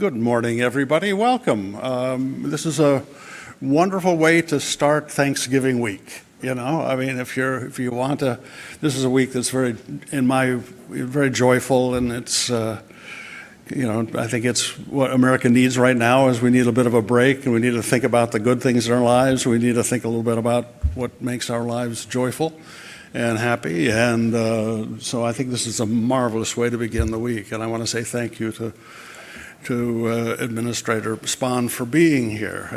Good morning, everybody. Welcome. This is a wonderful way to start Thanksgiving week. You know, I mean, if you want to, this is a week that's very joyful, and it's, I think it's what America needs right now. Is we need a bit of a break, and we need to think about the good things in our lives. We need to think a little bit about what makes our lives joyful and happy. And so I think this is a marvelous way to begin the week. And I want to say thank you to Administrator Spahn for being here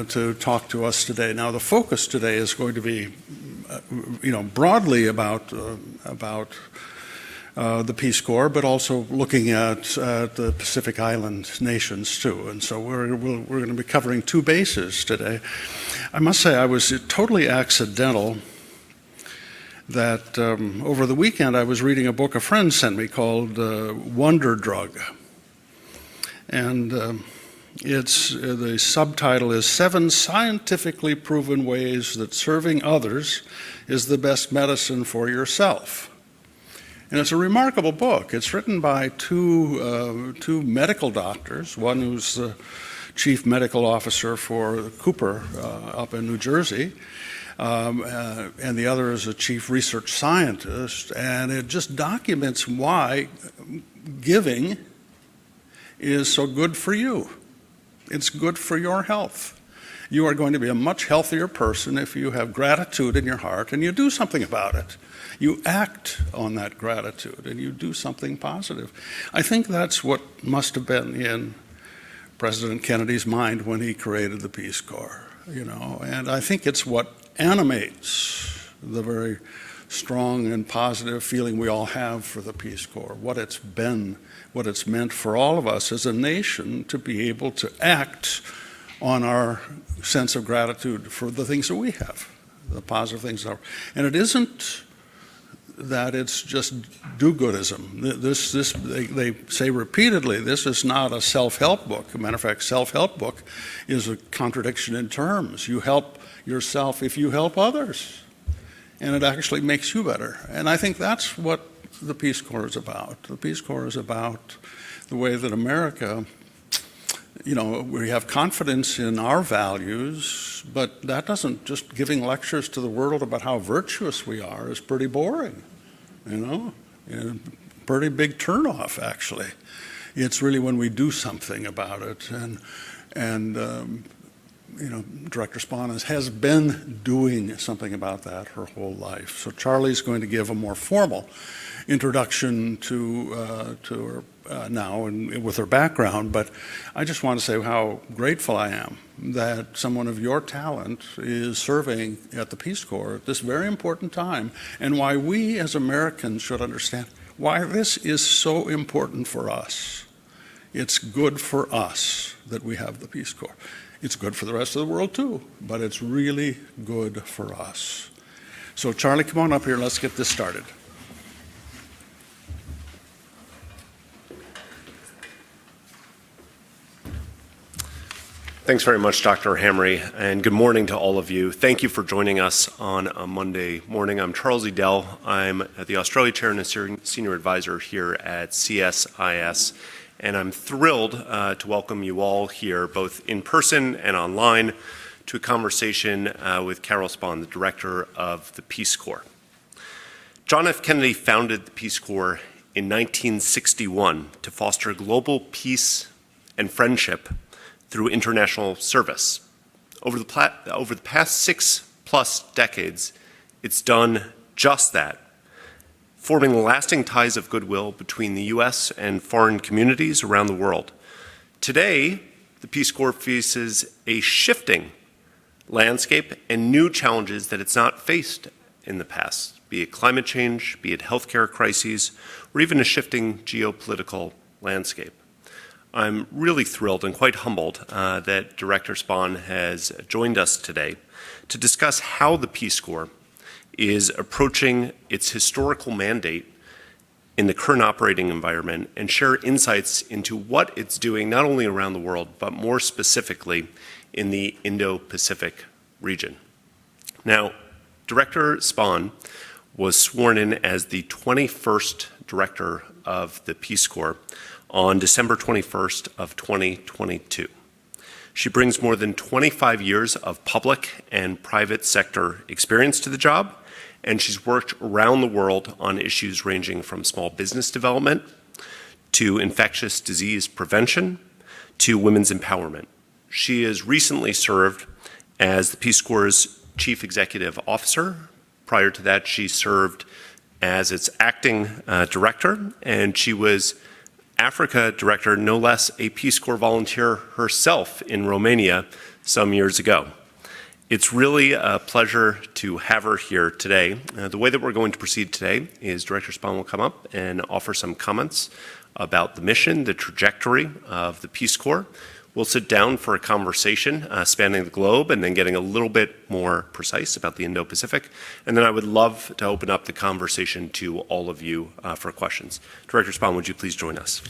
to talk to us today. Now, the focus today is going to be, broadly about the Peace Corps, but also looking at the Pacific Island nations too. And so we're going to be covering two bases today. I must say I was totally accidental that over the weekend I was reading a book a friend sent me called Wonder Drug. And the subtitle is 7 Scientifically Proven Ways That Serving Others is the Best Medicine for Yourself. And it's a remarkable book. It's written by two medical doctors, one who's the chief medical officer for Cooper up in New Jersey, and the other is a chief research scientist. And it just documents why giving is so good for you. It's good for your health. You are going to be a much healthier person if you have gratitude in your heart and you do something about it. You act on that gratitude and you do something positive. I think that's what must have been in President Kennedy's mind when he created the Peace Corps, and I think it's what animates the very strong and positive feeling we all have for the Peace Corps, what it's been, what it's meant for all of us as a nation to be able to act on our sense of gratitude for the things that we have, the positive things. And it isn't that it's just do-goodism. They say repeatedly, this is not a self-help book. As a matter of fact, self-help book is a contradiction in terms. You help yourself if you help others. And it actually makes you better. And I think that's what the Peace Corps is about. The Peace Corps is about the way that America, we have confidence in our values, but that doesn't, just giving lectures to the world about how virtuous we are is pretty boring, and pretty big turnoff, actually. It's really when we do something about it. And Director Spahn has been doing something about that her whole life. So Charlie's going to give a more formal introduction to her now and with her background, but I just want to say how grateful I am that someone of your talent is serving at the Peace Corps at this very important time, and why we as Americans should understand why this is so important for us. It's good for us that we have the Peace Corps. It's good for the rest of the world too, but it's really good for us. So Charlie, come on up here, let's get this started. Thanks very much, Dr. Hamre, and good morning to all of you. Thank you for joining us on a Monday morning. I'm Charles Edel. I'm the Australia Chair and a Senior Advisor here at CSIS. And I'm thrilled to welcome you all here, both in person and online, to a conversation with Carol Spahn, the Director of the Peace Corps. John F. Kennedy founded the Peace Corps in 1961 to foster global peace and friendship through international service. Over the past 6+ decades, it's done just that, forming lasting ties of goodwill between the U.S. and foreign communities around the world. Today, the Peace Corps faces a shifting landscape and new challenges that it's not faced in the past, be it climate change, be it healthcare crises, or even a shifting geopolitical landscape. I'm really thrilled and quite humbled that Director Spahn has joined us today to discuss how the Peace Corps is approaching its historical mandate in the current operating environment and share insights into what it's doing not only around the world, but more specifically in the Indo-Pacific region. Now, Director Spahn was sworn in as the 21st Director of the Peace Corps on December 21st of 2022. She brings more than 25 years of public and private sector experience to the job, and she's worked around the world on issues ranging from small business development to infectious disease prevention to women's empowerment. She has recently served as the Peace Corps' Chief Executive Officer. Prior to that, she served as its acting director, and she was Africa director, no less a Peace Corps volunteer herself in Romania some years ago. It's really a pleasure to have her here today. The way that we're going to proceed today is Director Spahn will come up and offer some comments about the mission, the trajectory of the Peace Corps. We'll sit down for a conversation spanning the globe and then getting a little bit more precise about the Indo-Pacific. And then I would love to open up the conversation to all of you for questions. Director Spahn, would you please join us?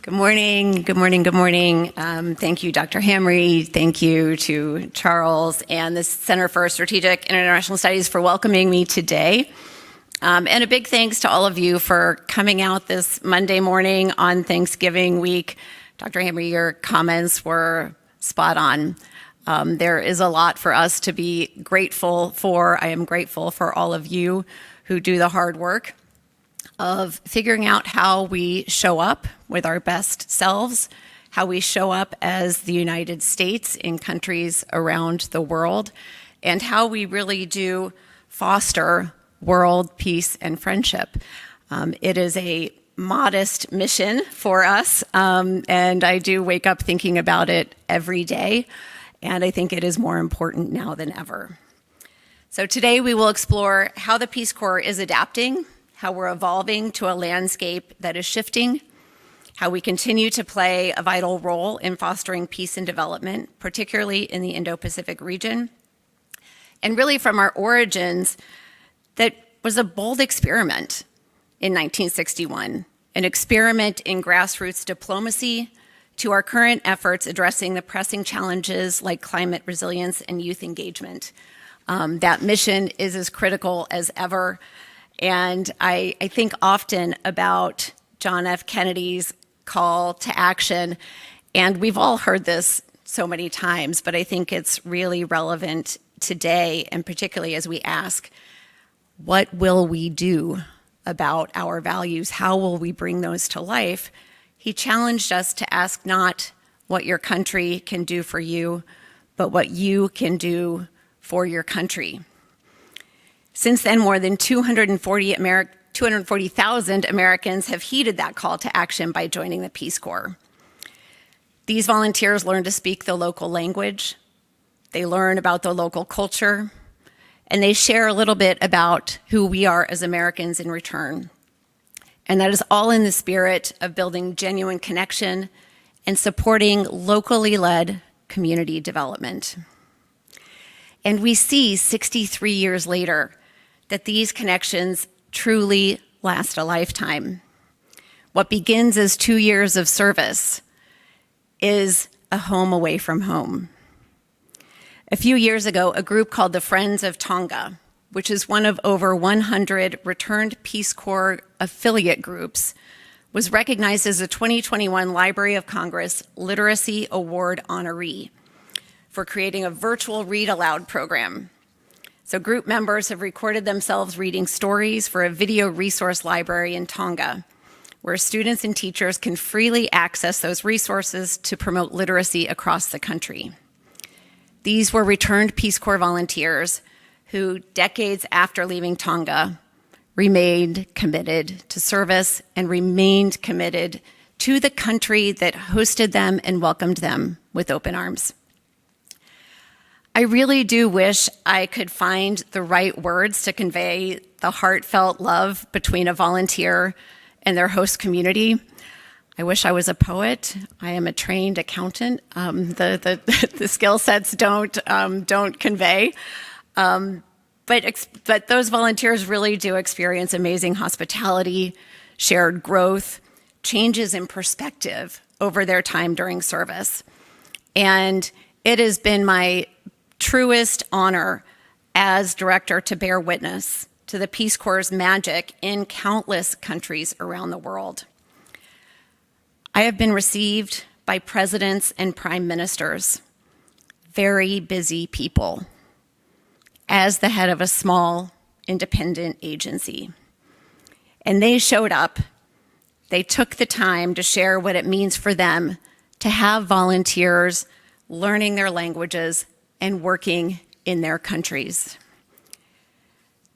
Good morning, good morning, good morning. Thank you, Dr. Hamre. Thank you to Charles and the Center for Strategic International Studies for welcoming me today. And a big thanks to all of you for coming out this Monday morning on Thanksgiving week. Dr. Hamre, your comments were spot on. There is a lot for us to be grateful for. I am grateful for all of you who do the hard work of figuring out how we show up with our best selves, how we show up as the United States in countries around the world, and how we really do foster world peace and friendship. It is a modest mission for us, and I do wake up thinking about it every day, and I think it is more important now than ever. So today we will explore how the Peace Corps is adapting, how we're evolving to a landscape that is shifting, how we continue to play a vital role in fostering peace and development, particularly in the Indo-Pacific region, and really from our origins, that was a bold experiment in 1961, an experiment in grassroots diplomacy, to our current efforts addressing the pressing challenges like climate resilience and youth engagement. That mission is as critical as ever. And I think often about John F. Kennedy's call to action, and we've all heard this so many times, but I think it's really relevant today, and particularly as we ask, what will we do about our values? How will we bring those to life? He challenged us to ask not what your country can do for you, but what you can do for your country. Since then, more than 240,000 Americans have heeded that call to action by joining the Peace Corps. These volunteers learn to speak the local language, they learn about the local culture, and they share a little bit about who we are as Americans in return. And that is all in the spirit of building genuine connection and supporting locally led community development. And we see 63 years later that these connections truly last a lifetime. What begins as 2 years of service is a home away from home. A few years ago, a group called the Friends of Tonga, which is one of over 100 returned Peace Corps affiliate groups, was recognized as a 2021 Library of Congress Literacy Award honoree for creating a virtual read aloud program. So group members have recorded themselves reading stories for a video resource library in Tonga, where students and teachers can freely access those resources to promote literacy across the country. These were returned Peace Corps volunteers who, decades after leaving Tonga, remained committed to service and remained committed to the country that hosted them and welcomed them with open arms. I really do wish I could find the right words to convey the heartfelt love between a volunteer and their host community. I wish I was a poet. I am a trained accountant. The skill sets don't convey. But those volunteers really do experience amazing hospitality, shared growth, changes in perspective over their time during service. And it has been my truest honor as director to bear witness to the Peace Corps' magic in countless countries around the world. I have been received by presidents and prime ministers, very busy people, as the head of a small, independent agency. And they showed up. They took the time to share what it means for them to have volunteers learning their languages and working in their countries.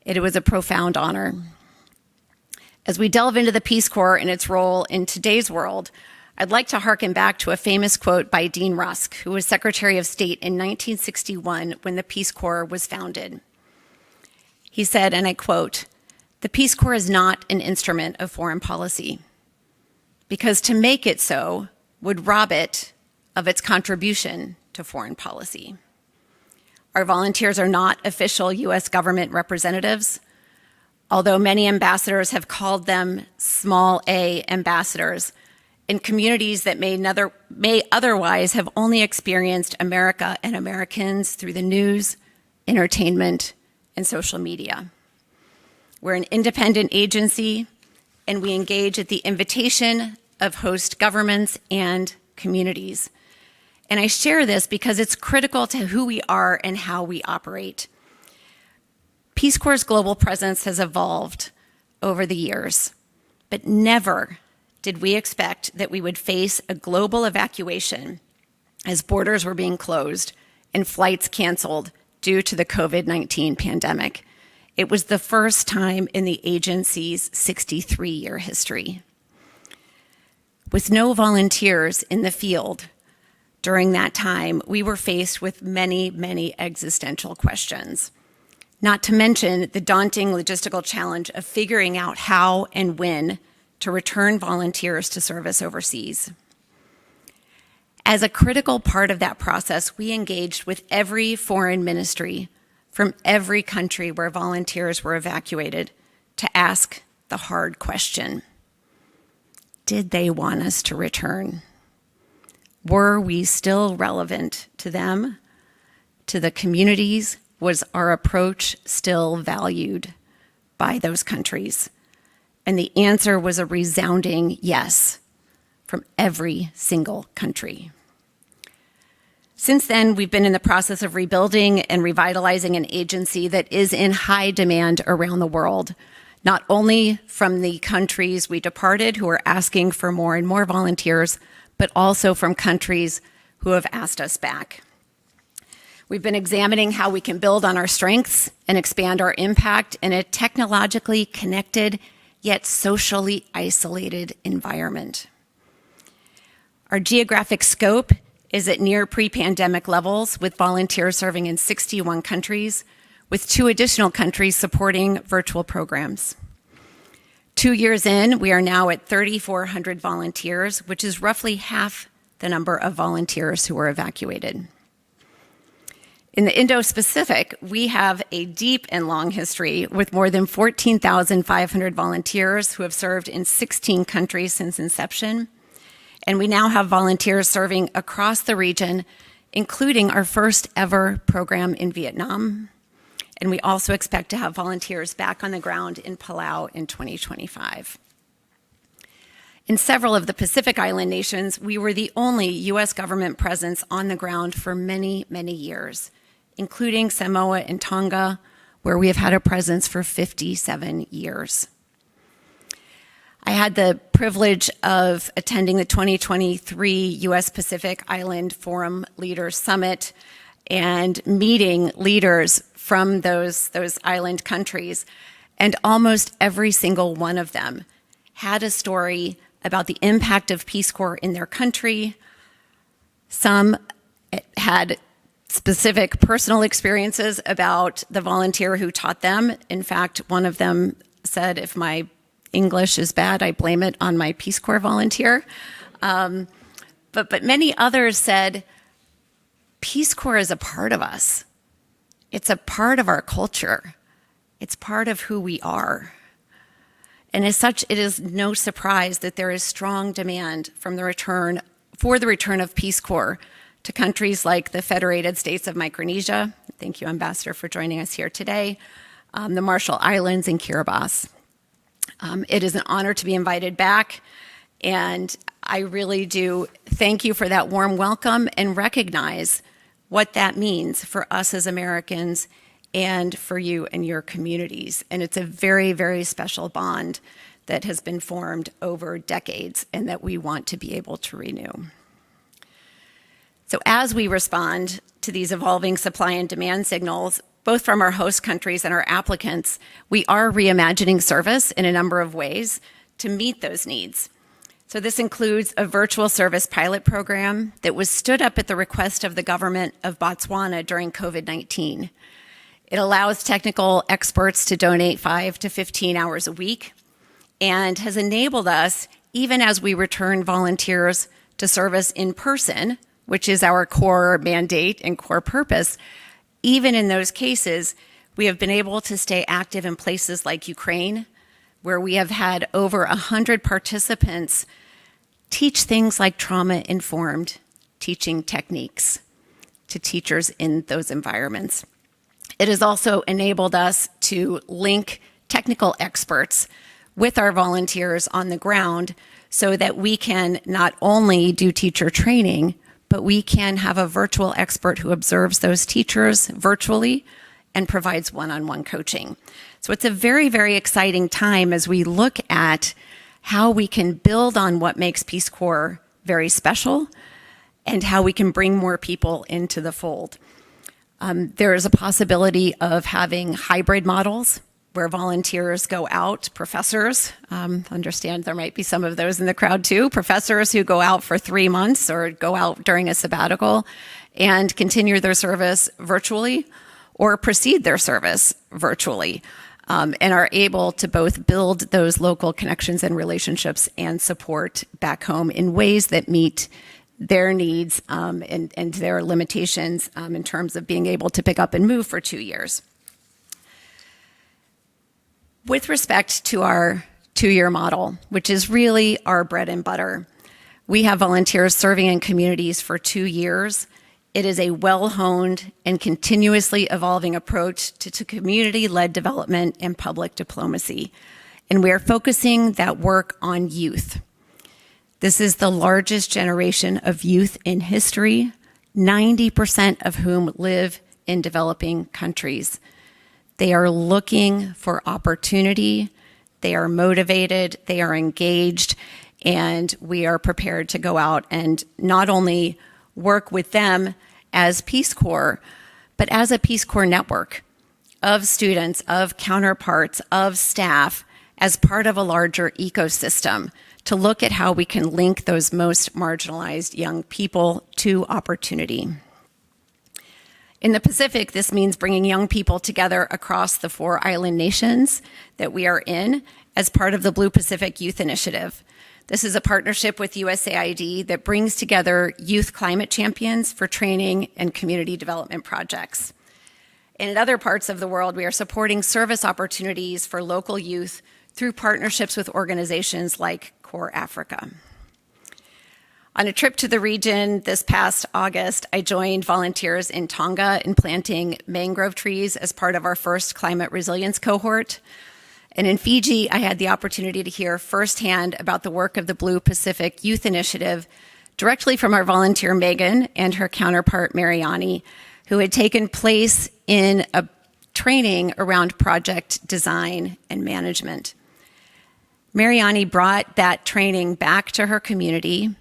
It was a profound honor. As we delve into the Peace Corps and its role in today's world, I'd like to hearken back to a famous quote by Dean Rusk, who was Secretary of State in 1961 when the Peace Corps was founded. He said, and I quote, "The Peace Corps is not an instrument of foreign policy, because to make it so would rob it of its contribution to foreign policy. Our volunteers are not official U.S. government representatives, although many ambassadors have called them small a ambassadors in communities that may otherwise have only experienced America and Americans through the news, entertainment, and social media. We're an independent agency, and we engage at the invitation of host governments and communities. And I share this because it's critical to who we are and how we operate. Peace Corps' global presence has evolved over the years, but never did we expect that we would face a global evacuation as borders were being closed and flights canceled due to the COVID-19 pandemic. It was the first time in the agency's 63-year history. With no volunteers in the field during that time, we were faced with many, many existential questions, not to mention the daunting logistical challenge of figuring out how and when to return volunteers to service overseas. As a critical part of that process, we engaged with every foreign ministry from every country where volunteers were evacuated to ask the hard question: did they want us to return? Were we still relevant to them, to the communities? Was our approach still valued by those countries? And the answer was a resounding yes from every single country. Since then, we've been in the process of rebuilding and revitalizing an agency that is in high demand around the world, not only from the countries we departed who are asking for more and more volunteers, but also from countries who have asked us back. We've been examining how we can build on our strengths and expand our impact in a technologically connected yet socially isolated environment. Our geographic scope is at near pre-pandemic levels, with volunteers serving in 61 countries, with 2 additional countries supporting virtual programs. 2 years in, we are now at 3,400 volunteers, which is roughly half the number of volunteers who were evacuated. In the Indo-Pacific, we have a deep and long history with more than 14,500 volunteers who have served in 16 countries since inception. And we now have volunteers serving across the region, including our first ever program in Vietnam. And we also expect to have volunteers back on the ground in Palau in 2025. In several of the Pacific Island nations, we were the only U.S. government presence on the ground for many, many years, including Samoa and Tonga, where we have had a presence for 57 years. I had the privilege of attending the 2023 U.S. Pacific Island Forum Leaders Summit and meeting leaders from those island countries. And almost every single one of them had a story about the impact of Peace Corps in their country. Some had specific personal experiences about the volunteer who taught them. In fact, one of them said, if my English is bad, I blame it on my Peace Corps volunteer. But many others said, Peace Corps is a part of us. It's a part of our culture. It's part of who we are. And as such, it is no surprise that there is strong demand for the return of Peace Corps to countries like the Federated States of Micronesia. Thank you, Ambassador, for joining us here today. The Marshall Islands and Kiribati. It is an honor to be invited back, and I really do thank you for that warm welcome and recognize what that means for us as Americans and for you and your communities. And it's a very, very special bond that has been formed over decades and that we want to be able to renew. So as we respond to these evolving supply and demand signals, both from our host countries and our applicants, we are reimagining service in a number of ways to meet those needs. So this includes a virtual service pilot program that was stood up at the request of the government of Botswana during COVID-19. It allows technical experts to donate 5 to 15 hours a week and has enabled us, even as we return volunteers to service in person, which is our core mandate and core purpose, even in those cases, we have been able to stay active in places like Ukraine, where we have had over 100 participants teach things like trauma-informed teaching techniques to teachers in those environments. It has also enabled us to link technical experts with our volunteers on the ground so that we can not only do teacher training, but we can have a virtual expert who observes those teachers virtually and provides one-on-one coaching. So it's a very, very exciting time as we look at how we can build on what makes Peace Corps very special and how we can bring more people into the fold. There is a possibility of having hybrid models where volunteers go out, professors, understand there might be some of those in the crowd too, professors who go out for 3 months or go out during a sabbatical and continue their service virtually or proceed their service virtually, and are able to both build those local connections and relationships and support back home in ways that meet their needs and their limitations in terms of being able to pick up and move for 2 years. With respect to our 2-year model, which is really our bread and butter, we have volunteers serving in communities for 2 years. It is a well-honed and continuously evolving approach to community-led development and public diplomacy. And we are focusing that work on youth. This is the largest generation of youth in history, 90% of whom live in developing countries. They are looking for opportunity, they are motivated, they are engaged, and we are prepared to go out and not only work with them as Peace Corps, but as a Peace Corps network of students, of counterparts, of staff, as part of a larger ecosystem to look at how we can link those most marginalized young people to opportunity. In the Pacific, this means bringing young people together across the 4 island nations that we are in as part of the Blue Pacific Youth Initiative. This is a partnership with USAID that brings together youth climate champions for training and community development projects. And in other parts of the world, we are supporting service opportunities for local youth through partnerships with organizations like Core Africa. On a trip to the region this past August, I joined volunteers in Tonga in planting mangrove trees as part of our first climate resilience cohort. And in Fiji, I had the opportunity to hear firsthand about the work of the Blue Pacific Youth Initiative directly from our volunteer Megan and her counterpart Mariani, who had taken place in a training around project design and management. Mariani brought that training back to her community,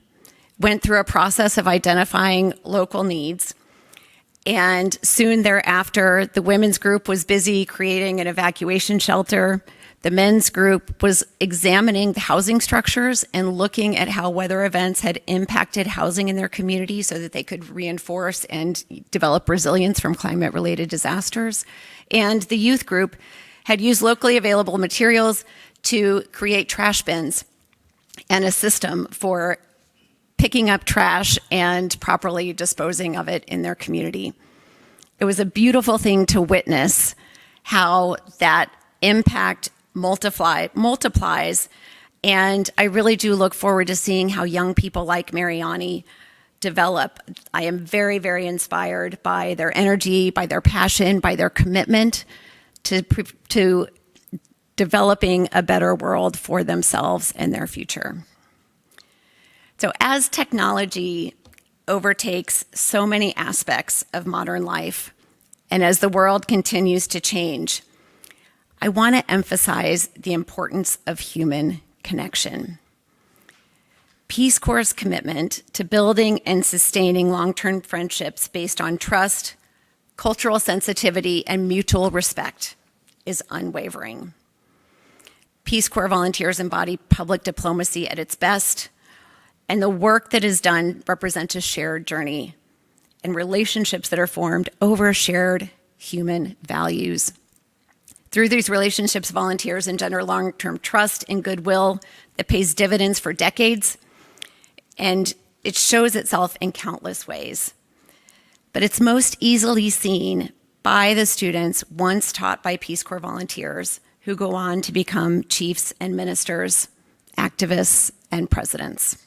went through a process of identifying local needs, and soon thereafter, the women's group was busy creating an evacuation shelter. The men's group was examining the housing structures and looking at how weather events had impacted housing in their community so that they could reinforce and develop resilience from climate-related disasters. And the youth group had used locally available materials to create trash bins and a system for picking up trash and properly disposing of it in their community. It was a beautiful thing to witness how that impact multiplies, and I really do look forward to seeing how young people like Mariani develop. I am very, very inspired by their energy, by their passion, by their commitment to developing a better world for themselves and their future. So as technology overtakes so many aspects of modern life, and as the world continues to change, I want to emphasize the importance of human connection. Peace Corps' commitment to building and sustaining long-term friendships based on trust, cultural sensitivity, and mutual respect is unwavering. Peace Corps volunteers embody public diplomacy at its best, and the work that is done represents a shared journey and relationships that are formed over shared human values. Through these relationships, volunteers engender long-term trust and goodwill that pays dividends for decades, and it shows itself in countless ways. But it's most easily seen by the students once taught by Peace Corps volunteers who go on to become chiefs and ministers, activists, and presidents.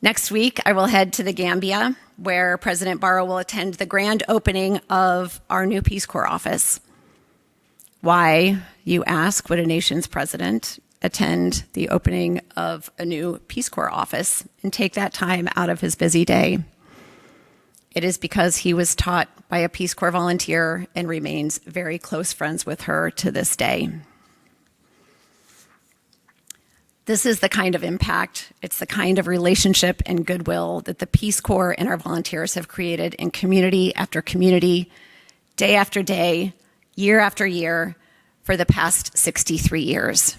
Next week, I will head to the Gambia, where President Barrow will attend the grand opening of our new Peace Corps office. Why, you ask, would a nation's president attend the opening of a new Peace Corps office and take that time out of his busy day? It is because he was taught by a Peace Corps volunteer and remains very close friends with her to this day. This is the kind of impact, it's the kind of relationship and goodwill that the Peace Corps and our volunteers have created in community after community, day after day, year after year, for the past 63 years.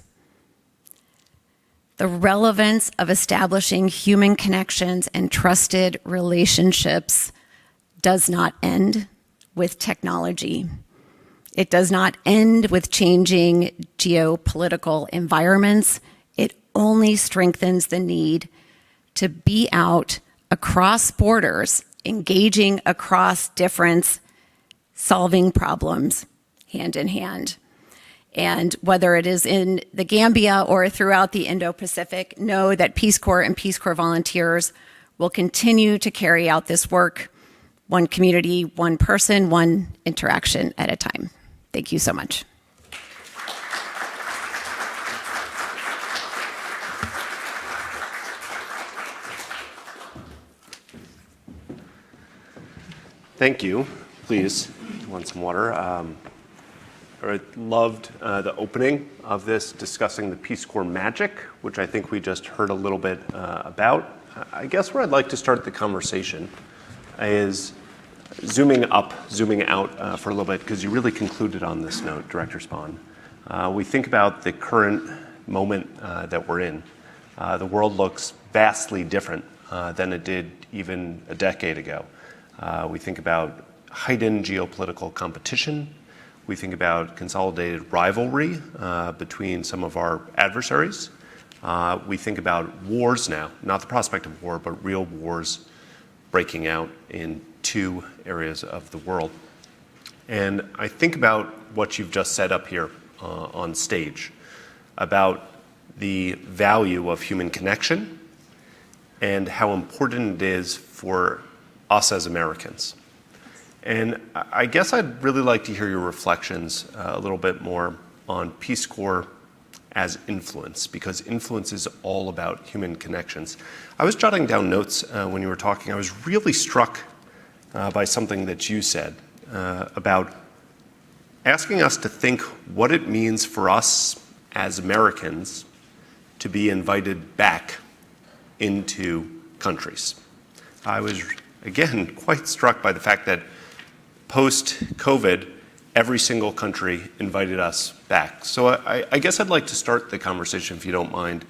The relevance of establishing human connections and trusted relationships does not end with technology. It does not end with changing geopolitical environments. It only strengthens the need to be out across borders, engaging across difference, solving problems hand in hand. And whether it is in the Gambia or throughout the Indo-Pacific, know that Peace Corps and Peace Corps volunteers will continue to carry out this work, one community, one person, one interaction at a time. Thank you so much. Thank you. Please, you want some water? I loved the opening of this, discussing the Peace Corps magic, which I think we just heard a little bit about. I guess where I'd like to start the conversation is zooming up, zooming out for a little bit, because you really concluded on this note, Director Spahn. We think about the current moment that we're in. The world looks vastly different than it did even a decade ago. We think about heightened geopolitical competition. We think about consolidated rivalry between some of our adversaries. We think about wars now, not the prospect of war, but real wars breaking out in two areas of the world. And I think about what you've just said up here on stage about the value of human connection and how important it is for us as Americans. And I guess I'd really like to hear your reflections a little bit more on Peace Corps as influence, because influence is all about human connections. I was jotting down notes when you were talking. I was really struck by something that you said about asking us to think what it means for us as Americans to be invited back into countries. I was, again, quite struck by the fact that post-COVID, every single country invited us back. So I guess I'd like to start the conversation, if you don't mind,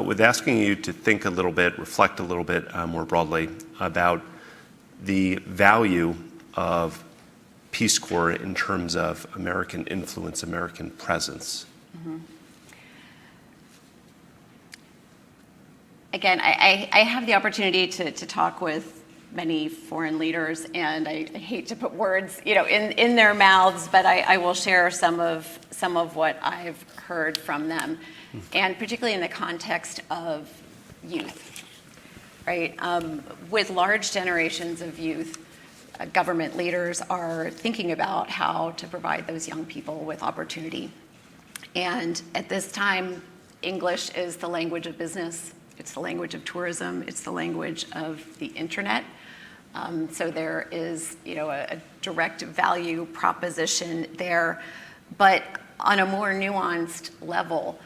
with asking you to think a little bit, reflect a little bit more broadly about the value of Peace Corps in terms of American influence, American presence. Mm-hmm. Again, I have the opportunity to talk with many foreign leaders, and I hate to put words, in their mouths, but I will share some of what I've heard from them, and particularly in the context of youth. right? With large generations of youth, government leaders are thinking about how to provide those young people with opportunity. And at this time, English is the language of business. It's the language of tourism. It's the language of the internet. So there is, a direct value proposition there. But on a more nuanced level,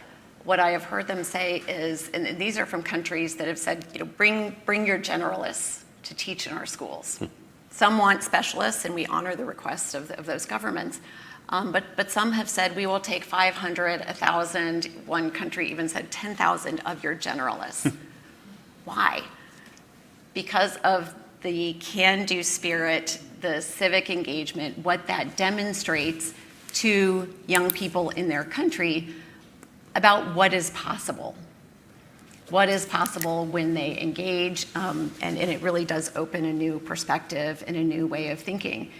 what I have heard them say is, and these are from countries that have said, bring your generalists to teach in our schools. Some want specialists, and we honor the requests of those governments. But some have said, we will take 500, 1,000, one country even said 10,000 of your generalists. Why? Because of the can-do spirit, the civic engagement, what that demonstrates to young people in their country about what is possible. What is possible when they engage, and it really does open a new perspective and a new way of thinking.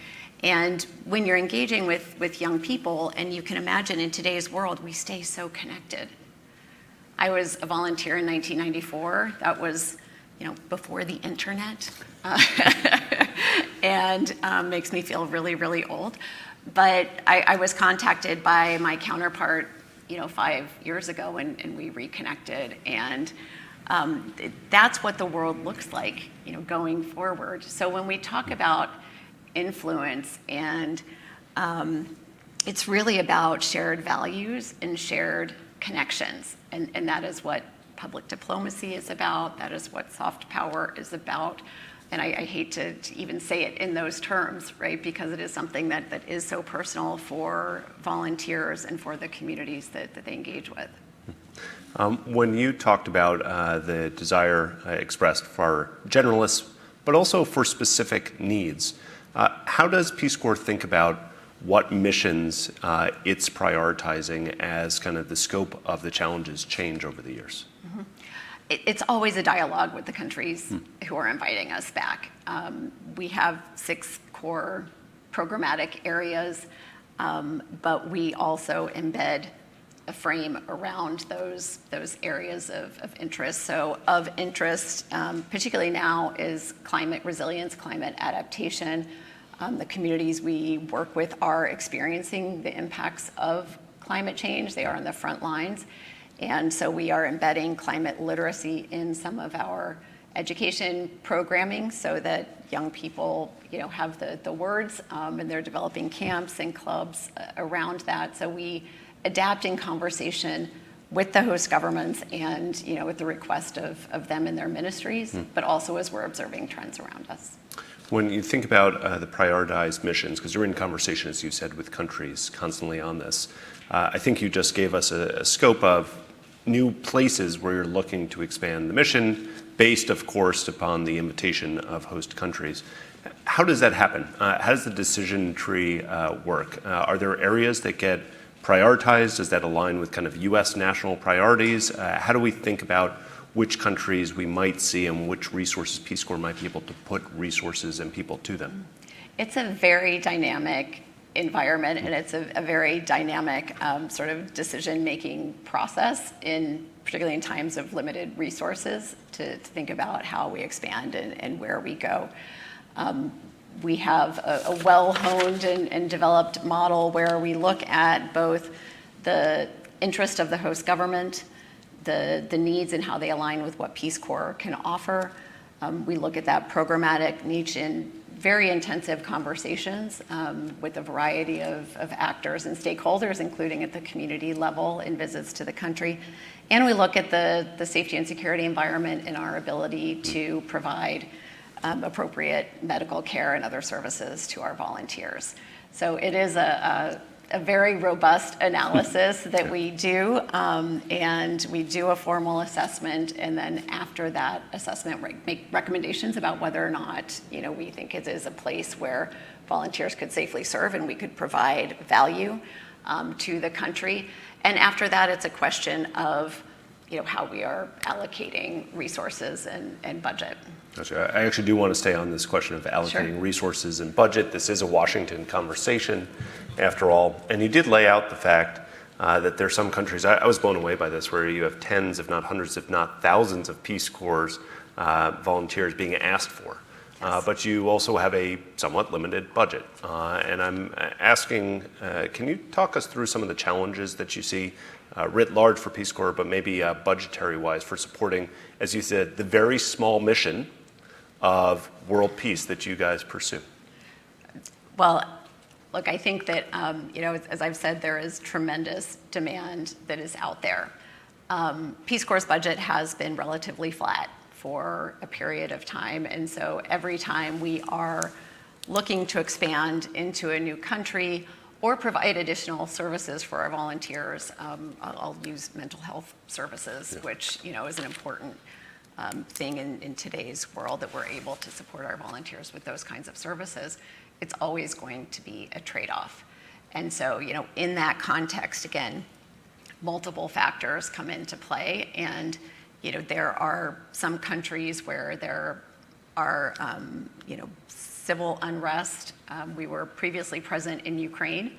And when you're engaging with young people, and you can imagine in today's world, we stay so connected. I was a volunteer in 1994. That was, before the internet, and makes me feel really, really old. But I was contacted by my counterpart, 5 years ago, and we reconnected. And that's what the world looks like, going forward. So when we talk about influence, and it's really about shared values and shared connections, and that is what public diplomacy is about. That is what soft power is about. And I hate to even say it in those terms, right? Because it is something that is so personal for volunteers and for the communities that they engage with. When you talked about the desire expressed for generalists, but also for specific needs, how does Peace Corps think about what missions it's prioritizing as kind of the scope of the challenges change over the years? Mm-hmm. It's always a dialogue with the countries who are inviting us back. We have 6 core programmatic areas, but we also embed a frame around those areas of interest. So of interest, particularly now, is climate resilience, climate adaptation. The communities we work with are experiencing the impacts of climate change. They are on the front lines. And so we are embedding climate literacy in some of our education programming so that young people, have the words, and they're developing camps and clubs around that. So we adapt in conversation with the host governments and, with the request of them and their ministries, but also as we're observing trends around us. When you think about the prioritized missions, because you're in conversation, as you said, with countries constantly on this, I think you just gave us a scope of new places where you're looking to expand the mission, based, of course, upon the invitation of host countries. How does that happen? How does the decision tree work? Are there areas that get prioritized? Does that align with kind of U.S. national priorities? How do we think about which countries we might see and which resources Peace Corps might be able to put resources and people to them? It's a very dynamic environment, and it's a very dynamic sort of decision-making process, particularly in times of limited resources, to think about how we expand and where we go. We have a well-honed and developed model where we look at both the interest of the host government, the needs and how they align with what Peace Corps can offer. We look at that programmatic niche in very intensive conversations with a variety of actors and stakeholders, including at the community level in visits to the country. And we look at the safety and security environment and our ability to provide appropriate medical care and other services to our volunteers. So it is a very robust analysis that we do, and we do a formal assessment, and then after that assessment, make recommendations about whether or not we think it is a place where volunteers could safely serve and we could provide value to the country. And after that, it's a question of how we are allocating resources and budget. Gotcha. I actually do want to stay on this question of allocating resources and budget. This is a Washington conversation, after all. And you did lay out the fact that there are some countries, I was blown away by this, where you have tens, if not hundreds, if not thousands of Peace Corps volunteers being asked for. But you also have a somewhat limited budget. And I'm asking, can you talk us through some of the challenges that you see writ large for Peace Corps, but maybe budgetary-wise for supporting, as you said, the very small mission of world peace that you guys pursue? Well, look, I think that, as I've said, there is tremendous demand that is out there. Peace Corps' budget has been relatively flat for a period of time, and so every time we are looking to expand into a new country or provide additional services for our volunteers, I'll use mental health services, which is an important thing in today's world, that we're able to support our volunteers with those kinds of services. It's always going to be a trade-off. And so, in that context, again, multiple factors come into play, and there are some countries where there are civil unrest. We were previously present in Ukraine.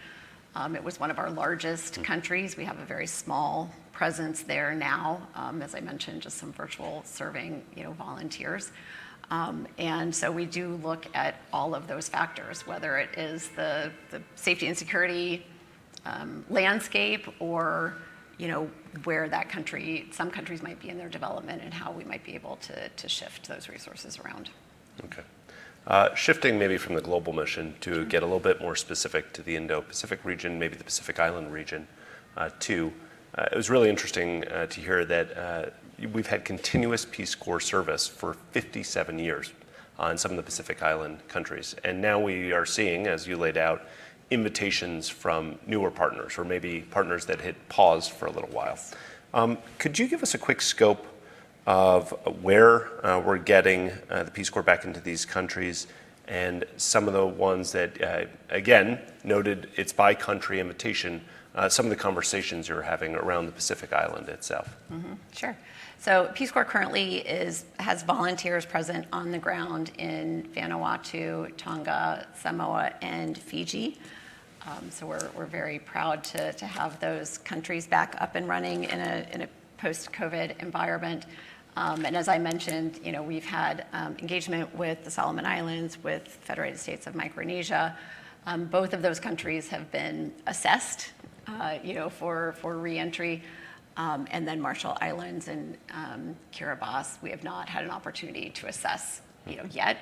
It was one of our largest countries. We have a very small presence there now. As I mentioned, just some virtual serving volunteers. And so we do look at all of those factors, whether it is the safety and security landscape, or where that country, some countries might be in their development, and how we might be able to shift those resources around. Okay. Shifting maybe from the global mission to get a little bit more specific to the Indo-Pacific region, maybe the Pacific Island region too. It was really interesting to hear that we've had continuous Peace Corps service for 57 years in some of the Pacific Island countries. And now we are seeing, as you laid out, invitations from newer partners, or maybe partners that had paused for a little while. Could you give us a quick scope of where we're getting the Peace Corps back into these countries, and some of the ones that, again, noted it's by country invitation, some of the conversations you're having around the Pacific Island itself? Mm-hmm. Sure. So Peace Corps currently has volunteers present on the ground in Vanuatu, Tonga, Samoa, and Fiji. So we're very proud to have those countries back up and running in a post-COVID environment. And as I mentioned, we've had engagement with the Solomon Islands, with Federated States of Micronesia. Both of those countries have been assessed, for reentry. And then Marshall Islands and Kiribati, we have not had an opportunity to assess, yet.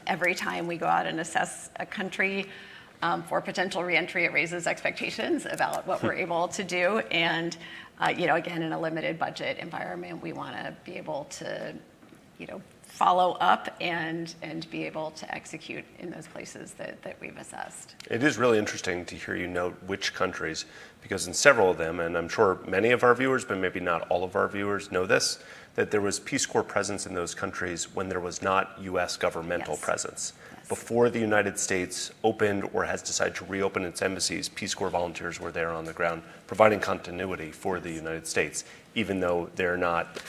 Every time we go out and assess a country for potential reentry, it raises expectations about what we're able to do. And again, in a limited budget environment, we want to be able to, follow up and be able to execute in those places that we've assessed. It is really interesting to hear you note which countries, because in several of them, and I'm sure many of our viewers, but maybe not all of our viewers know this, that there was Peace Corps presence in those countries when there was not U.S. governmental presence. Yes. Before the United States opened or has decided to reopen its embassies, Peace Corps volunteers were there on the ground, providing continuity for the United States, even though they're not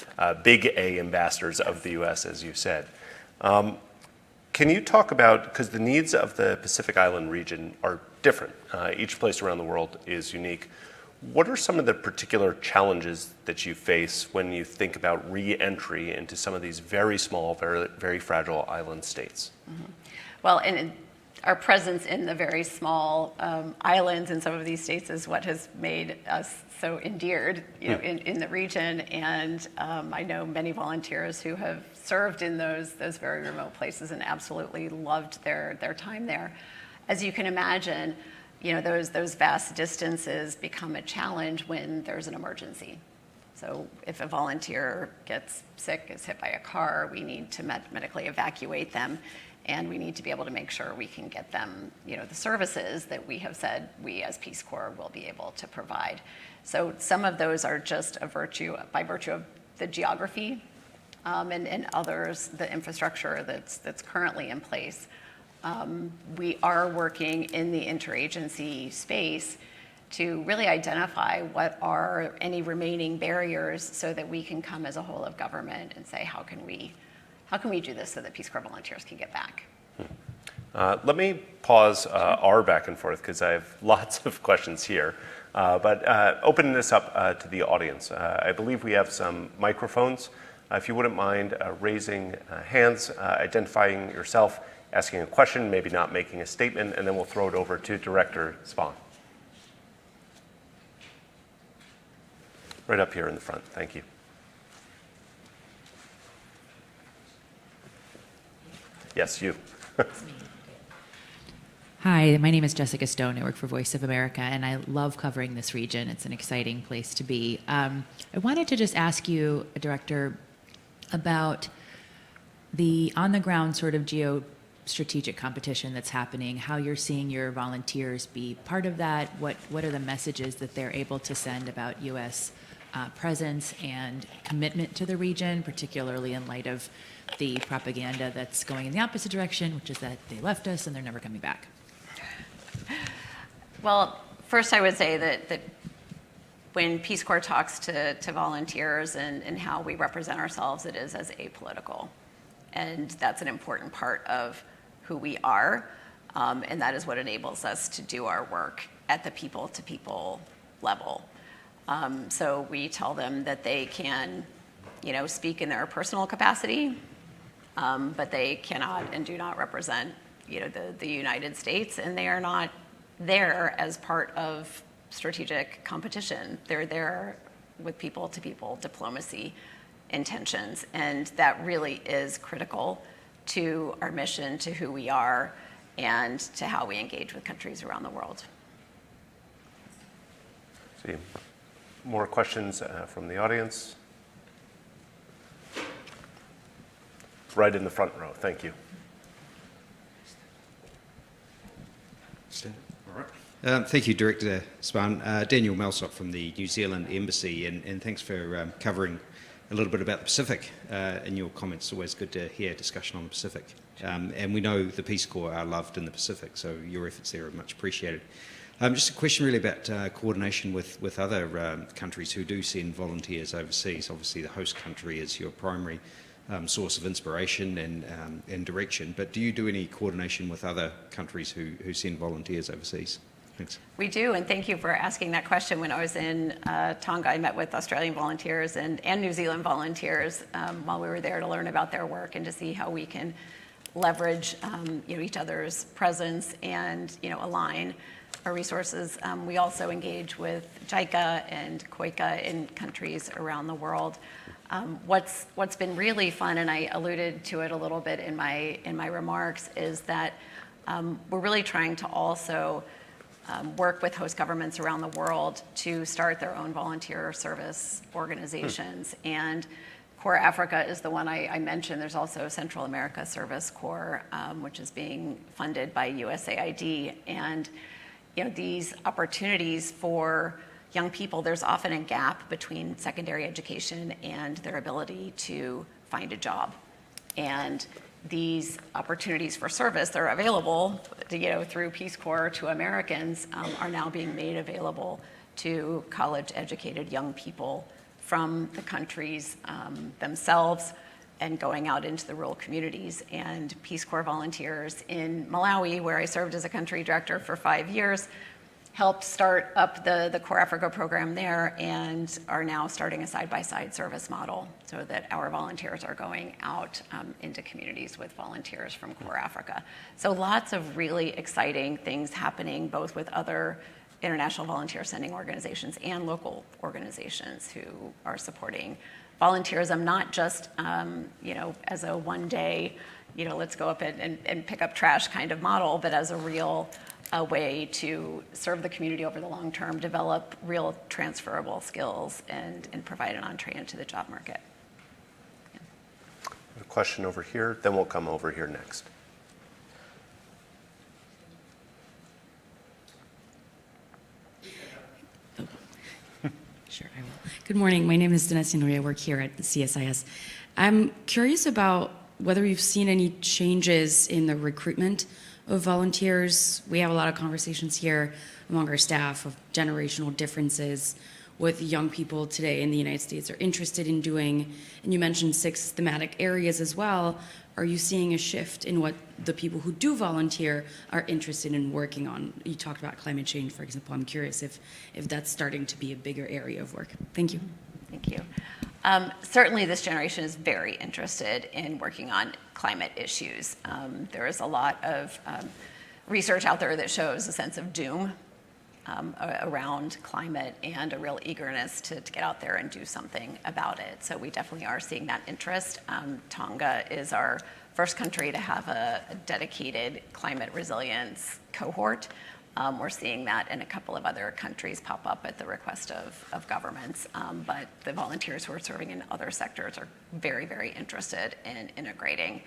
big A ambassadors of the U.S., as you said. Can you talk about, because the needs of the Pacific Island region are different. Each place around the world is unique. What are some of the particular challenges that you face when you think about re-entry into some of these very small, very, very fragile island states? Mm-hmm. Well, and our presence in the very small islands in some of these states is what has made us so endeared, in the region. And I know many volunteers who have served in those very remote places and absolutely loved their time there. As you can imagine, those vast distances become a challenge when there's an emergency. So if a volunteer gets sick, is hit by a car, we need to medically evacuate them, and we need to be able to make sure we can get them, the services that we have said we as Peace Corps will be able to provide. So some of those are just by virtue of the geography, and others, the infrastructure that's currently in place. We are working in the interagency space to really identify what are any remaining barriers so that we can come as a whole of government and say, how can we do this so that Peace Corps volunteers can get back? Let me pause our back and forth, because I have lots of questions here. But opening this up to the audience, I believe we have some microphones If you wouldn't mind raising hands, identifying yourself, asking a question, maybe not making a statement, and then we'll throw it over to Director Spahn. Right up here in the front. Thank you. Yes, you. Hi, my name is Jessica Stone. I work for Voice of America, and I love covering this region. It's an exciting place to be. I wanted to just ask you, Director, about the on-the-ground sort of geostrategic competition that's happening, how you're seeing your volunteers be part of that, what are the messages that they're able to send about U.S. Presence and commitment to the region, particularly in light of the propaganda that's going in the opposite direction, which is that they left us and they're never coming back. Well, first I would say that when Peace Corps talks to volunteers and how we represent ourselves, it is as apolitical. And that's an important part of who we are. And that is what enables us to do our work at the people-to-people level. So we tell them that they can, speak in their personal capacity, but they cannot and do not represent, the United States, and they are not there as part of strategic competition. They're there with people-to-people diplomacy intentions, and that really is critical to our mission, to who we are, and to how we engage with countries around the world. See, more questions from the audience? Right in the front row. Thank you. Thank you, Director Spahn. Daniel Malsop from the New Zealand Embassy, and thanks for covering a little bit about the Pacific in your comments. It's always good to hear discussion on the Pacific. And we know the Peace Corps are loved in the Pacific, so your efforts there are much appreciated. Just a question really about coordination with other countries who do send volunteers overseas. Obviously, the host country is your primary source of inspiration and direction, but do you do any coordination with other countries who send volunteers overseas? Thanks. We do, and thank you for asking that question. When I was in Tonga, I met with Australian volunteers and New Zealand volunteers while we were there to learn about their work and to see how we can leverage each other's presence and align our resources. We also engage with JICA and COICA in countries around the world. What's been really fun, and I alluded to it a little bit in my remarks, is that we're really trying to also work with host governments around the world to start their own volunteer service organizations. And Core Africa is the one I mentioned. There's also Central America Service Corps, which is being funded by USAID. And these opportunities for young people, there's often a gap between secondary education and their ability to find a job. And these opportunities for service that are available through Peace Corps to Americans are now being made available to college-educated young people from the countries themselves and going out into the rural communities. And Peace Corps volunteers in Malawi, where I served as a country director for 5 years, helped start up the Core Africa program there and are now starting a side-by-side service model so that our volunteers are going out into communities with volunteers from Core Africa. So lots of really exciting things happening both with other international volunteer sending organizations and local organizations who are supporting volunteerism, not just as a one-day, let's go up and pick up trash kind of model, but as a real way to serve the community over the long term, develop real transferable skills, and provide an entree into the job market. Yeah. A question over here, then we'll come over here next. Sure, I will. Good morning. My name is Dinesh Sinori. I work here at the CSIS. I'm curious about whether you've seen any changes in the recruitment of volunteers. We have a lot of conversations here among our staff of generational differences with young people today in the United States are interested in doing, and you mentioned 6 thematic areas as well. Are you seeing a shift in what the people who do volunteer are interested in working on? You talked about climate change, for example. I'm curious if that's starting to be a bigger area of work. Thank you. Thank you. Certainly this generation is very interested in working on climate issues. There is a lot of research out there that shows a sense of doom around climate and a real eagerness to get out there and do something about it. So we definitely are seeing that interest. Tonga is our first country to have a dedicated climate resilience cohort. We're seeing that in a couple of other countries pop up at the request of governments. But the volunteers who are serving in other sectors are very, very interested in integrating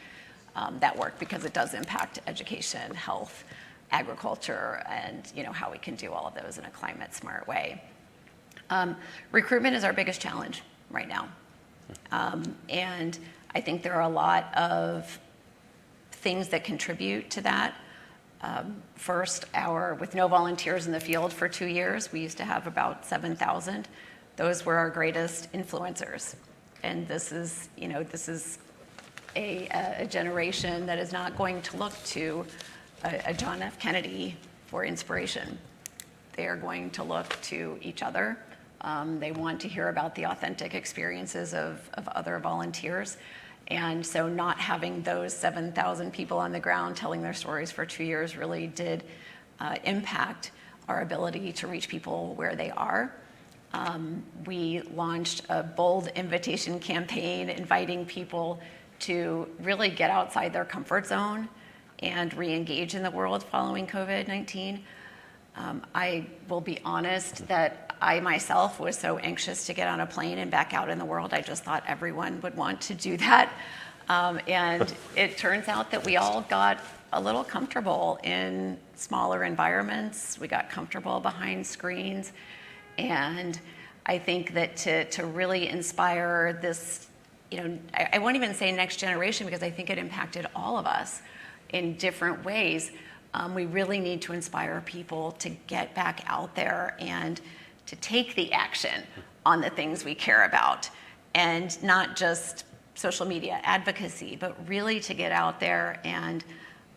that work because it does impact education, health, agriculture, and how we can do all of those in a climate smart way. Recruitment is our biggest challenge right now. And I think there are a lot of things that contribute to that. First, with no volunteers in the field for 2 years, we used to have about 7,000. Those were our greatest influencers. And this is a generation that is not going to look to a John F. Kennedy for inspiration. They are going to look to each other. They want to hear about the authentic experiences of other volunteers. And so not having those 7,000 people on the ground telling their stories for 2 years really did impact our ability to reach people where they are. We launched a bold invitation campaign inviting people to really get outside their comfort zone and re-engage in the world following COVID-19. I will be honest that I myself was so anxious to get on a plane and back out in the world. I just thought everyone would want to do that. And it turns out that we all got a little comfortable in smaller environments. We got comfortable behind screens. And I think that to really inspire this, I won't even say next generation because I think it impacted all of us in different ways. We really need to inspire people to get back out there and to take the action on the things we care about, and not just social media advocacy, but really to get out there and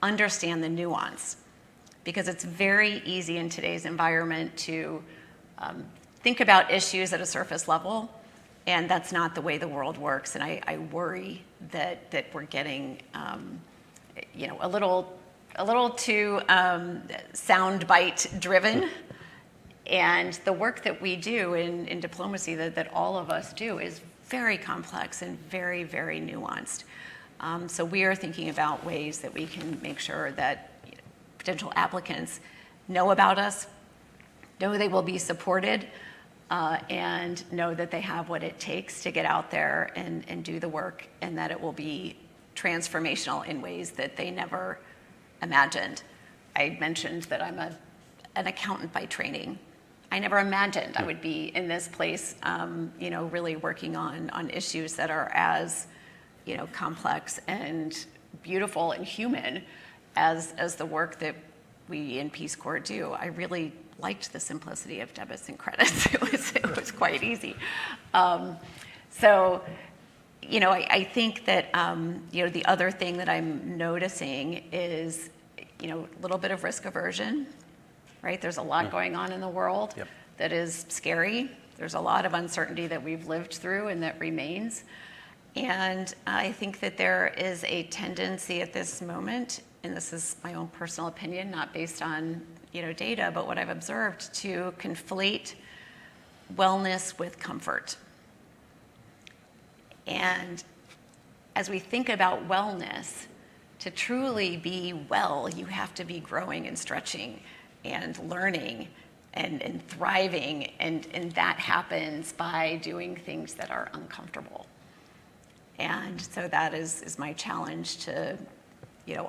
understand the nuance. Because it's very easy in today's environment to think about issues at a surface level, and that's not the way the world works. And I worry that we're getting a little too soundbite driven. And the work that we do in diplomacy, that all of us do, is very complex and very, very nuanced. So we are thinking about ways that we can make sure that potential applicants know about us, know they will be supported, and know that they have what it takes to get out there and do the work, and that it will be transformational in ways that they never imagined. I mentioned that I'm an accountant by training. I never imagined I would be in this place, really working on issues that are as, complex and beautiful and human as the work that we in Peace Corps do. I really liked the simplicity of debits and credits. It was quite easy. I think that, the other thing that I'm noticing is, a little bit of risk aversion, right? There's a lot going on in the world that is scary. There's a lot of uncertainty that we've lived through and that remains. And I think that there is a tendency at this moment, and this is my own personal opinion, not based on, data, but what I've observed, to conflate wellness with comfort. And as we think about wellness, to truly be well, you have to be growing and stretching and learning and thriving, and that happens by doing things that are uncomfortable. And so that is my challenge to,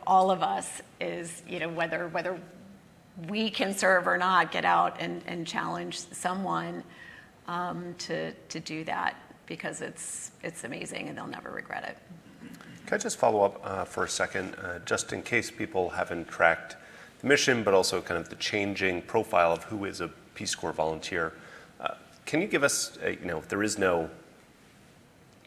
all of us is, whether we can serve or not, get out and challenge someone to do that, because it's amazing and they'll never regret it. Can I just follow up for a second, just in case people haven't tracked the mission, but also kind of the changing profile of who is a Peace Corps volunteer. Can you give us, there is no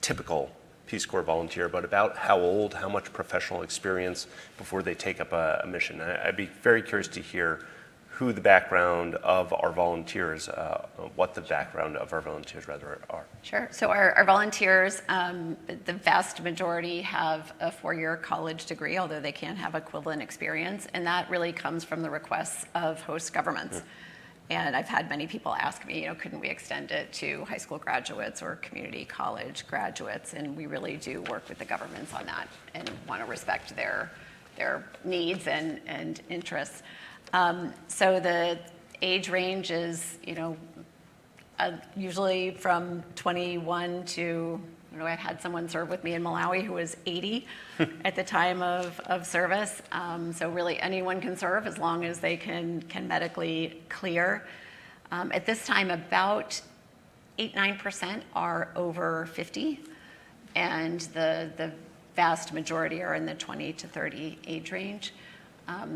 typical Peace Corps volunteer, but about how old, how much professional experience before they take up a mission? I'd be very curious to hear who the background of our volunteers, what the background of our volunteers rather are. Sure. So our volunteers, the vast majority have a 4-year college degree, although they can have equivalent experience, and that really comes from the requests of host governments. And I've had many people ask me, couldn't we extend it to high school graduates or community college graduates? And we really do work with the governments on that and want to respect their needs and interests. So the age range is, usually from 21 to, I had someone serve with me in Malawi who was 80 at the time of service. So really anyone can serve as long as they can medically clear. At this time, about 8-9% are over 50, and the vast majority are in the 20 to 30 age range.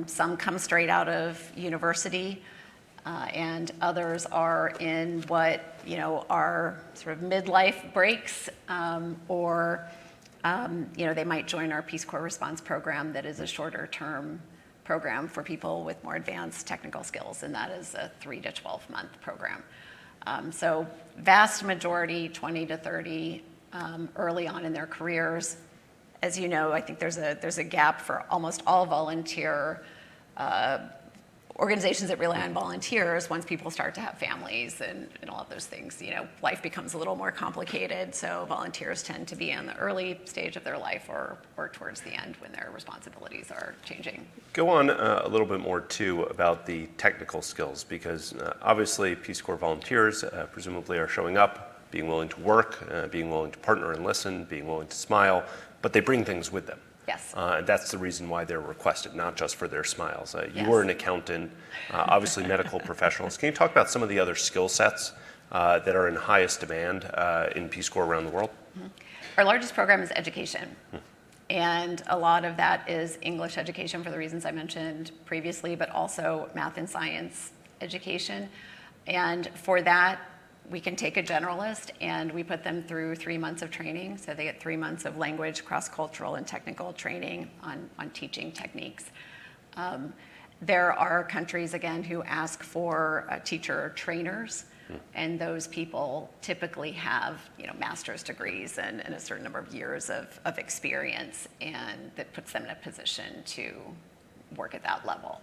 Some come straight out of university, and others are in what are sort of midlife breaks, or they might join our Peace Corps response program that is a shorter term program for people with more advanced technical skills, and that is a 3 to 12 month program. So vast majority 20 to 30 early on in their careers. As you know, I think there's a gap for almost all volunteer organizations that rely on volunteers. Once people start to have families and all of those things, life becomes a little more complicated. So volunteers tend to be in the early stage of their life or towards the end when their responsibilities are changing. Go on a little bit more too about the technical skills, because obviously Peace Corps volunteers presumably are showing up, being willing to work, being willing to partner and listen, being willing to smile, but they bring things with them. Yes. And that's the reason why they're requested, not just for their smiles. You Yes. were an accountant, obviously medical professionals. Can you talk about some of the other skill sets that are in highest demand in Peace Corps around the world? Mm-hmm. Our largest program is education. And a lot of that is English education for the reasons I mentioned previously, but also math and science education. And for that, we can take a generalist and we put them through 3 months of training. So they get 3 months of language, cross-cultural, and technical training on teaching techniques. There are countries, again, who ask for teacher trainers. And those people typically have, master's degrees and a certain number of years of experience, and that puts them in a position to work at that level.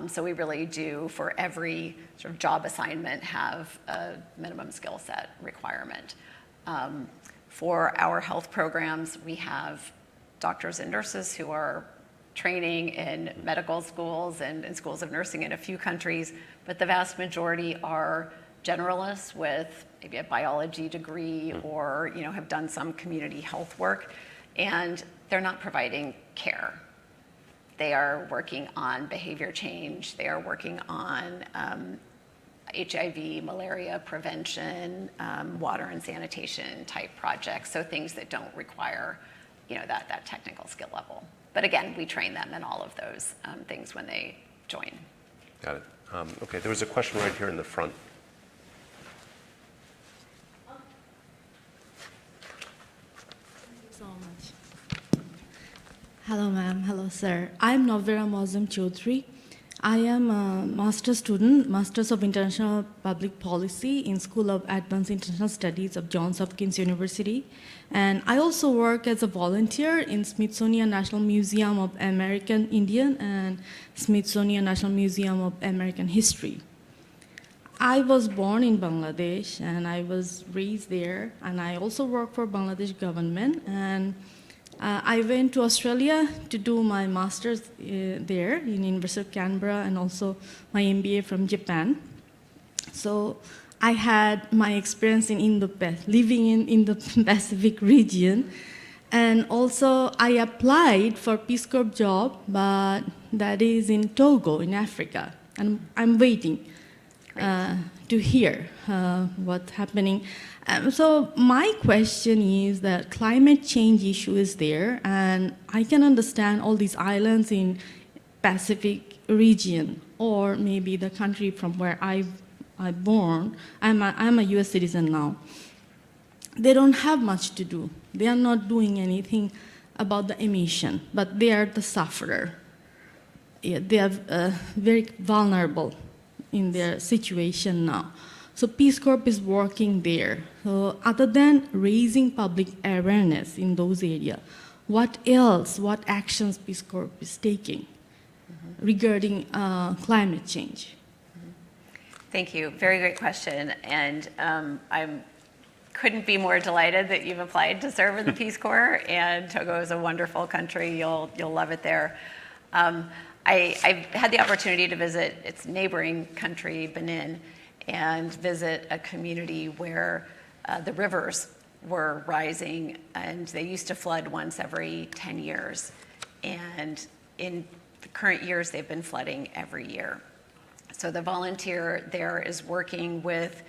So we really do, for every sort of job assignment, have a minimum skill set requirement. For our health programs, we have doctors and nurses who are training in medical schools and schools of nursing in a few countries, but the vast majority are generalists with maybe a biology degree or have done some community health work, and they're not providing care. They are working on behavior change. They are working on HIV, malaria prevention, water and sanitation type projects, so things that don't require that technical skill level. But again, we train them in all of those things when they join. Got it. Okay, there was a question right here in the front. So much. Hello, ma'am. Hello, sir. I'm Novera Mozum Chaudhry. I am a master's student, Masters of International Public Policy in School of Advanced International Studies of Johns Hopkins University. And I also work as a volunteer in Smithsonian National Museum of American Indian and Smithsonian National Museum of American History. I was born in Bangladesh and I was raised there, and I also work for Bangladesh government. And I went to Australia to do my master's there in University of Canberra, and also my MBA from Japan. So I had my experience in living in Indo-Pacific region. And also I applied for Peace Corps job, but that is in Togo in Africa. And I'm waiting to hear what's happening. So my question is that climate change issue is there, and I can understand all these islands in Pacific region, or maybe the country from where I'm born. I'm a U.S. citizen now. They don't have much to do. They are not doing anything about the emission, but they are the sufferer. Yeah, they are very vulnerable in their situation now. So Peace Corps is working there. So other than raising public awareness in those areas, what else, what actions Peace Corps is taking regarding climate change? Thank you. Very great question. And I couldn't be more delighted that you've applied to serve in the Peace Corps. And Togo is a wonderful country. You'll love it there. I've had the opportunity to visit its neighboring country, Benin, and visit a community where the rivers were rising, and they used to flood once every 10 years. And in the current years, they've been flooding every year. So the volunteer there is working with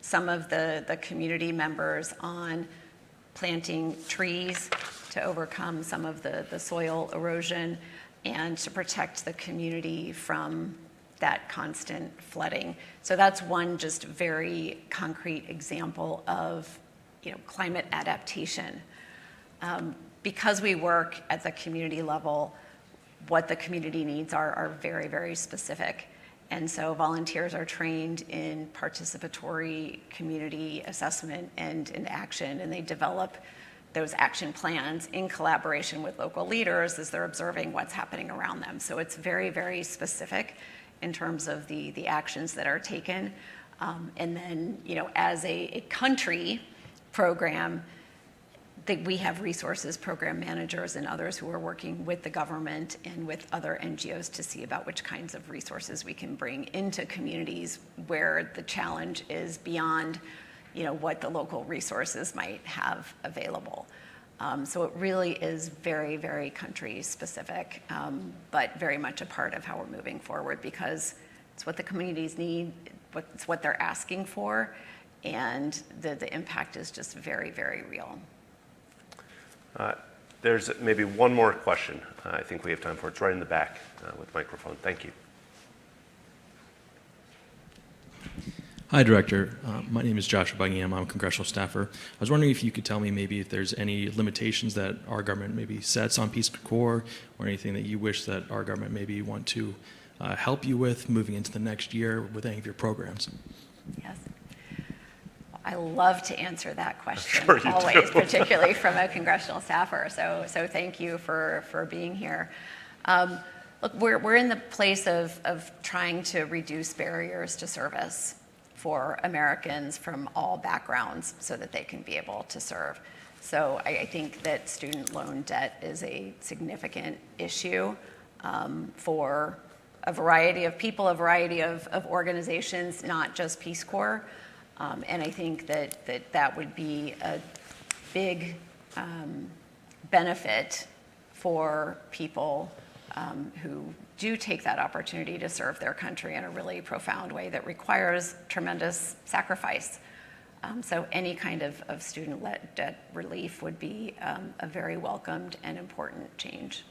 some of the community members on planting trees to overcome some of the soil erosion and to protect the community from that constant flooding. So that's one just very concrete example of climate adaptation. Because we work at the community level, what the community needs are very, very specific. And so volunteers are trained in participatory community assessment and in action, and they develop those action plans in collaboration with local leaders as they're observing what's happening around them. So it's very, very specific in terms of the actions that are taken. And then, as a country program, we have resources, program managers, and others who are working with the government and with other NGOs to see about which kinds of resources we can bring into communities where the challenge is beyond, what the local resources might have available. So it really is very, very country specific, but very much a part of how we're moving forward because it's what the communities need, it's what they're asking for, and the impact is just very, very real. There's maybe one more question I think we have time for. It's right in the back with microphone. Thank you. Hi, Director. My name is Joshua Buckingham. I'm a congressional staffer. I was wondering if you could tell me maybe if there's any limitations that our government maybe sets on Peace Corps or anything that you wish that our government maybe want to help you with moving into the next year with any of your programs. Yes. I love to answer that question, Sure you always, do. particularly from a congressional staffer. So thank you for being here. Look, we're in the place of trying to reduce barriers to service for Americans from all backgrounds so that they can be able to serve. So I think that student loan debt is a significant issue for a variety of people, a variety of organizations, not just Peace Corps. And I think that would be a big benefit for people who do take that opportunity to serve their country in a really profound way that requires tremendous sacrifice. So any kind of student debt relief would be a very welcomed and important change.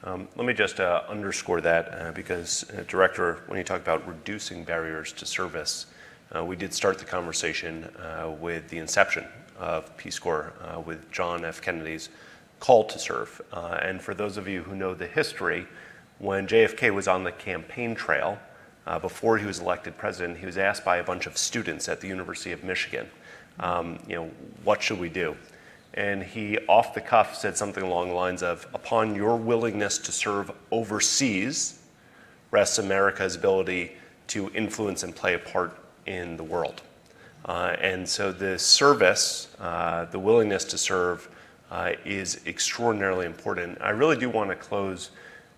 Let me just underscore that because, Director, when you talk about reducing barriers to service, we did start the conversation with the inception of Peace Corps with John F. Kennedy's call to serve. And for those of you who know the history, when JFK was on the campaign trail, before he was elected president, he was asked by a bunch of students at the University of Michigan, what should we do? And he, off the cuff, said something along the lines of, upon your willingness to serve overseas rests America's ability to influence and play a part in the world. And so the service, the willingness to serve, is extraordinarily important. I really do want to close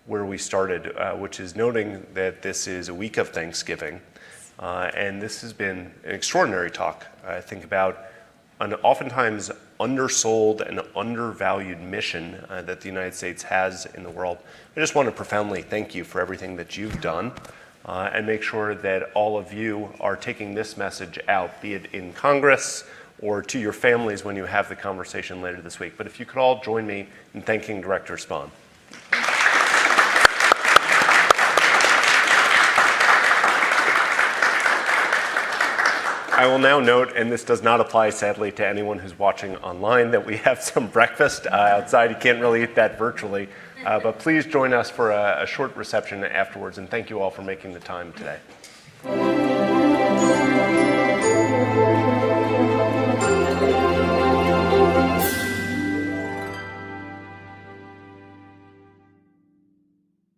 where we started, which is noting that this is a week of Thanksgiving, and this has been an extraordinary talk. I think about an oftentimes undersold and undervalued mission that the United States has in the world. I just want to profoundly thank you for everything that you've done and make sure that all of you are taking this message out, be it in Congress or to your families when you have the conversation later this week. But if you could all join me in thanking Director Spahn. I will now note, and this does not apply sadly to anyone who's watching online, that we have some breakfast outside. You can't really eat that virtually, but please join us for a short reception afterwards, and thank you all for making the time today. you.